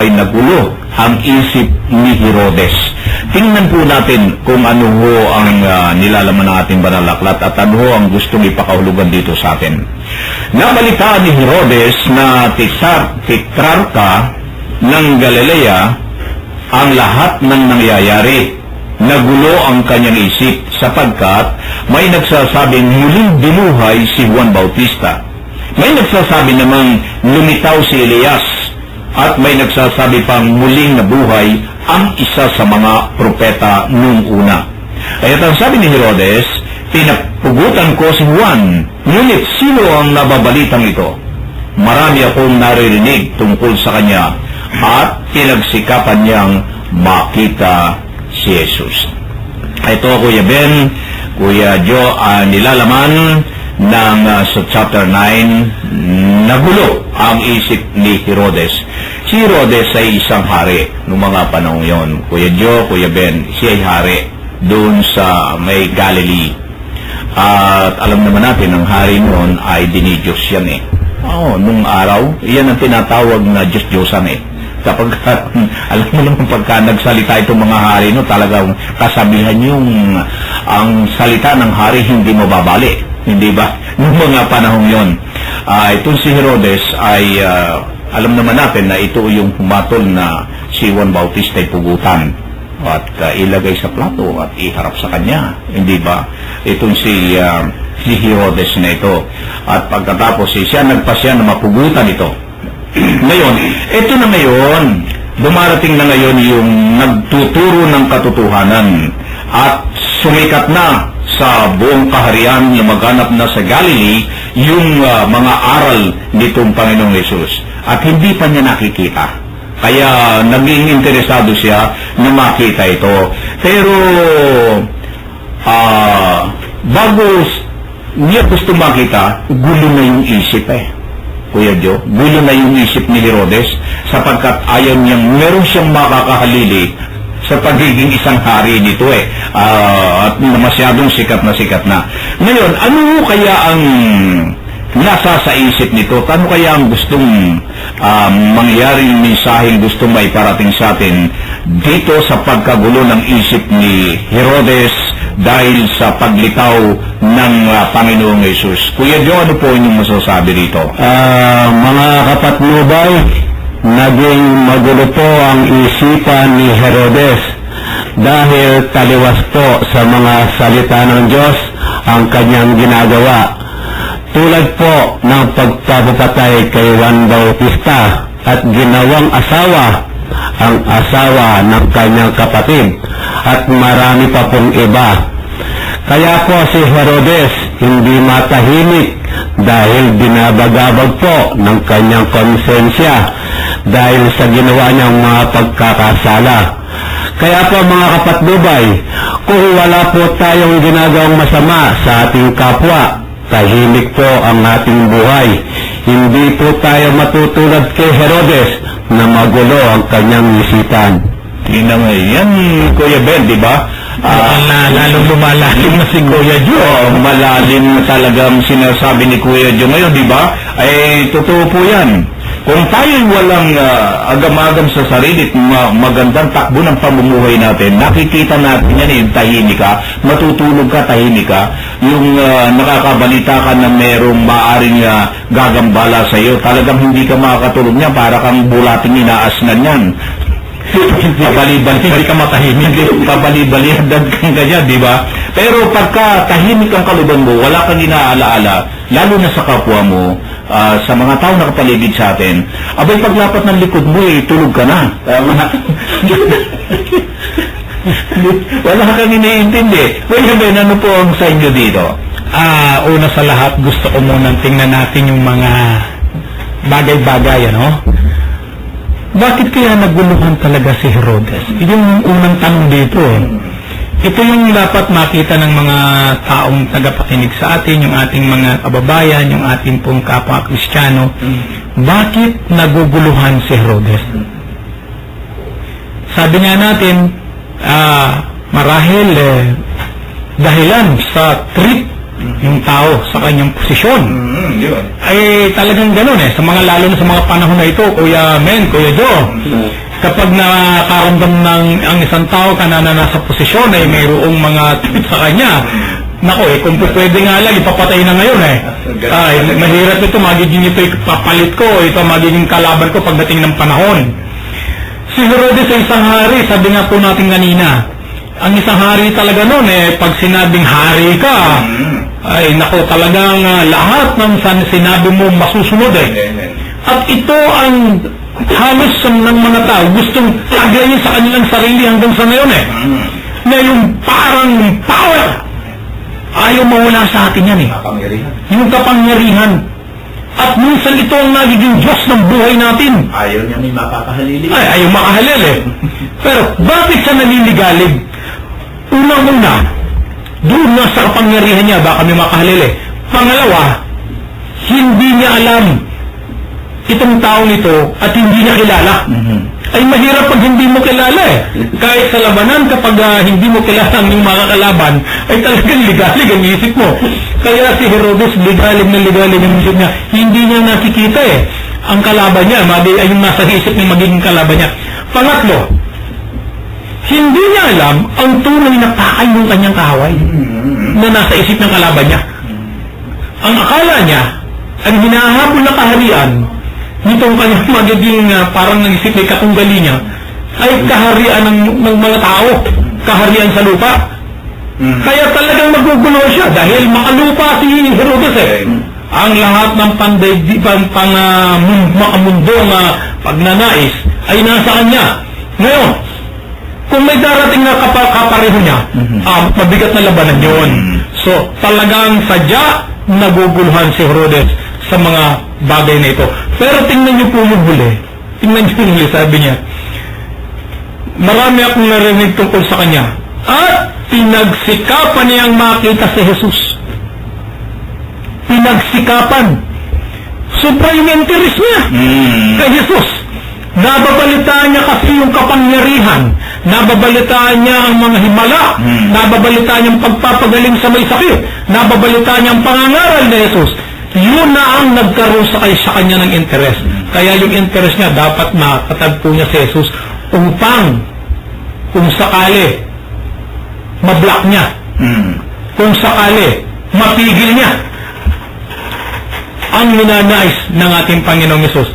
ay nagulo ang isip ni Herodes. Tingnan po natin kung ano ho ang nilalaman ng ating banal na aklat at ano ho ang gustong ipakahulugan dito sa atin. Nabalitaan ni Herodes na tetrarka ng Galilea ang lahat ng nangyayari. Nagulo ang kanyang isip sapagkat may nagsasabing muling binuhay si Juan Bautista. May nagsasabi namang lumitaw si Elias at may nagsasabi pang muling nabuhay ang isa sa mga propeta noong una. Kaya ang sabi ni Herodes, pinapugutan ko si Juan, ngunit sino ang nababalitang ito? Marami akong naririnig tungkol sa kanya at pinagsikapan niyang makita si Jesus. Ito, Kuya Ben, Kuya Joe, nilalaman ng sa chapter 9, nagulo ang isip ni Herodes. Si Herodes ay isang hari noong mga panahon yon. Kuya Joe, Kuya Ben, siya ay hari doon sa may Galilee. At alam naman natin, ang hari noon ay dinidiyos yan eh. Nung araw, yan ang tinatawag na Diyos-Diyosan eh. Kapag, alam mo naman pagka nagsalita itong mga hari, no, talagang kasabihan yung ang salita ng hari hindi mababali. Hindi ba? Noong mga panahon yon, itong si Herodes ay, alam naman natin na ito yung humatol na si Juan Bautista ay pugutan at ilagay sa plato at iharap sa kanya. Hindi ba? Itong si Herodes na ito. At pagkatapos, siya nagpasya na mapugutan ito. Ngayon, ito na ngayon, dumarating na ngayon yung nagtuturo ng katotohanan at sumikat na sa buong kaharian, lumaganap na sa Galilee yung mga aral nitong Panginoong Yesus. At hindi pa niya nakikita. Kaya naging interesado siya na makita ito. Pero bago niya gusto makita, gulo na yung isip eh. Kuya Joe, gulo na yung isip ni Herodes sapagkat ayaw niyang meron siyang makakahalili sa pagiging isang hari nito eh. At masyadong sikat na. Ngayon, ano kaya ang nasa sa isip nito? Ano kaya ang gustong mangyaring mensaheng gustong maiparating sa atin dito sa pagkagulo ng isip ni Herodes dahil sa paglitaw ng Panginoong Yesus? Kuya Joe, ano po inyong masasabi dito? Mga kapatnubay, naging magulo po ang isipan ni Herodes dahil taliwas po sa mga salita ng Diyos ang kanyang ginagawa. Tulad po ng pagpapatay kay Juan Bautista at ginawang asawa ang asawa ng kanyang kapatid at marami pa pong iba. Kaya po si Herodes hindi matahimik dahil binabagabag po ng kanyang konsensya dahil sa ginawa niyang mga pagkakasala. Kaya po mga kapatnubay, kung wala po tayong ginagawang masama sa ating kapwa, tahimik po ang ating buhay. Hindi po tayo matutulad kay Herodes na magulo ang kanyang isipan. Yan, Kuya Ben, di ba? Lalong lumalalim na si Kuya Joe. Malalim na talagang sinasabi ni Kuya Joe ngayon, di ba? Ay, totoo po yan. Kung tayo'y walang agam-agam sa sarili at magandang takbo ng pamumuhay natin, nakikita natin yan, yung tahimik ka, matutulog ka, tahimik ka, yung nakakabalita ka na merong maaring gagambala sa iyo, talagang hindi ka makakatulog niya, para kang bulating inaasnan yan. Pabali-bali, hindi ka matahimik, pabali-balihadan kang ganyan, di ba? Pero pagka tahimik ang kaluban mo, wala kang inaalaala, lalo na sa kapwa mo, sa mga tao na kapaligid sa atin, abay paglapat ng likod mo, tulog ka na. Wala kang iniintindi. Kuya Ben, ano po ang sa inyo dito? Una sa lahat, gusto ko munang tingnan natin yung mga bagay-bagay, ano? Bakit kaya naguluhan talaga si Herodes? Yung unang tanong dito, ito yung dapat makita ng mga taong tagapakinig sa atin, yung ating mga kababayan, yung ating pong kapwa Kristiyano. Bakit naguguluhan si Herodes? Sabi nga natin, marahil dahilan sa trip yung tao sa kanyang posisyon. Yun. Ay talagang ganun sa mga lalo na sa mga panahon na ito, Kuya Men, Kuya Joe. Kapag nakaramdam ng ang isang tao na nasa posisyon ay mayroong mga tweet sa kanya, nako kung pwede nga lang, ipapatay na ngayon Ay, mahirap ito, magiging ito papalit ko, ito magiging kalaban ko pagdating ng panahon. Si Herodes sa isang hari, sabi nga po natin kanina, ang isang hari talaga noon pag sinabing hari ka, ay nako talagang lahat ng sinabi mo masusunod At ito ang halos ng mga tao gustong lagyan sa kanilang sarili hanggang sa ngayon na yung parang power ayaw mawala sa atin yan yung kapangyarihan. At minsan ito ang nagiging Diyos ng buhay natin. Ayaw niya may mapakahalili. Ay, ayaw makahalil Pero bakit siya naniligalig? Unang-una, doon na sa kapangyarihan niya, baka may makahalil Pangalawa, hindi niya alam itong taong ito at hindi niya kilala. Ay mahirap pag hindi mo kilala Kahit sa labanan, kapag hindi mo kilala ang iyong mga kalaban, ay talagang ligalig ang isip mo. Kaya si Herodes, ligalig ang isip niya. Hindi niya nakikita ang kalaban niya, ay yung nasa isip niya magiging kalaban niya. Pangatlo, hindi niya alam ang tunay na pakay ng kanyang kaaway na nasa isip ng kalaban niya. Ang akala niya, ang hinahabol na kaharian, nitong kanyang magiging parang naisip ni katunggali niya, ay kaharian ng mga tao, kaharian sa lupa. Kaya talagang magugulo siya dahil makalupa si Herodes Ang lahat ng makamundong pagnanais ay nasa kanya. Ngayon, kung may darating na kapareho niya, mabigat na labanan yun. So, talagang sadya naguguluhan si Herodes sa mga bagay na ito. Pero tingnan niyo po yung huli. Tingnan niyo yung huli, sabi niya, marami akong narinig tungkol sa kanya. At pinagsikapan niyang makita si Jesus. Pinagsikapan. Sobra yung interest niya kay Jesus. Nababalitaan niya kasi yung kapangyarihan. Nababalitaan niya ang mga himala. Nababalitaan niya ang pagpapagaling sa may sakit. Nababalitaan niya ang pangangaral ni Jesus. Yun na ang nagkaroon sa kanya ng interest. Kaya yung interest niya, dapat makatagpo niya si Jesus upang kung sakali mablock niya. Kung sakali mapigil niya ang ninanais ng ating Panginoong Jesus.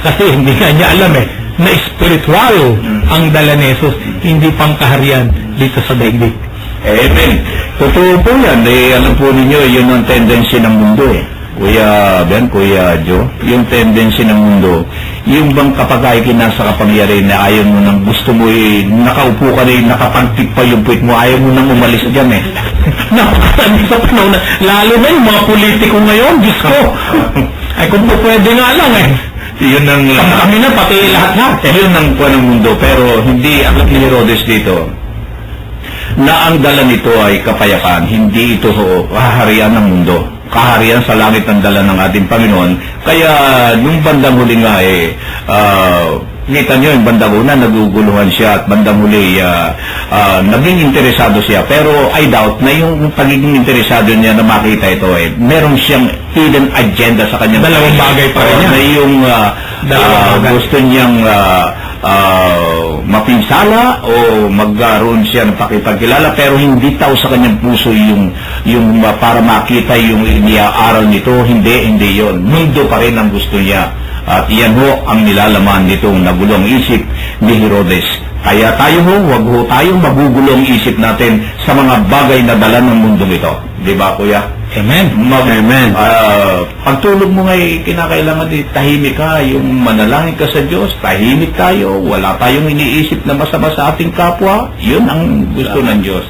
Kasi hindi niya alam na spiritual ang dala ni Jesus, hindi pangkaharian dito sa daigdig. Amen. Totoo po yan. Alam po ninyo, yun ang tendency ng mundo Kuya Ben, Kuya Joe, yung tendency ng mundo, yung bang kapag ay kinasa kapangyarihan na ayaw mo nang gusto mo nakaupo ka nakapagtip pa yung puwit mo, ayaw mo nang umalis dyan Napakasami sa panahon na, lalo na yung mga politiko ngayon, Diyos ko. Ay kung po pwede nga lang Yun ang kami na, pati lahat. Yun ang kuha ng mundo, pero hindi alam ni Herodes dito na ang dala nito ay kapayapaan, hindi ito kaharian ng mundo. Kaharian sa langit ang dala ng ating Panginoon. Kaya nung bandang huli nga kita nyo yung bandang una, naguguluhan siya at bandang huli naging interesado siya. Pero I doubt na yung pagiging interesado niya na makita ito meron siyang hidden agenda sa kanya. Dalawang bagay pa rin niya. Na yung gusto niyang mapinsala o magkaroon siya ng pakipagkilala pero hindi tao sa kanyang puso yung para makita yung iniaaral nito, hindi yon. Mundo pa rin ang gusto niya at iyan ang nilalaman nitong nagulong isip ni Herodes. Kaya wag tayong magugulong isip natin sa mga bagay na dala ng mundo ito. Di ba, Kuya? Amen. Amen. Pagtulog mo ngay kinakailangan tahimik ka, yung manalangin ka sa Diyos, tahimik tayo, wala tayong iniisip na masama sa ating kapwa, yun ang gusto ng Diyos.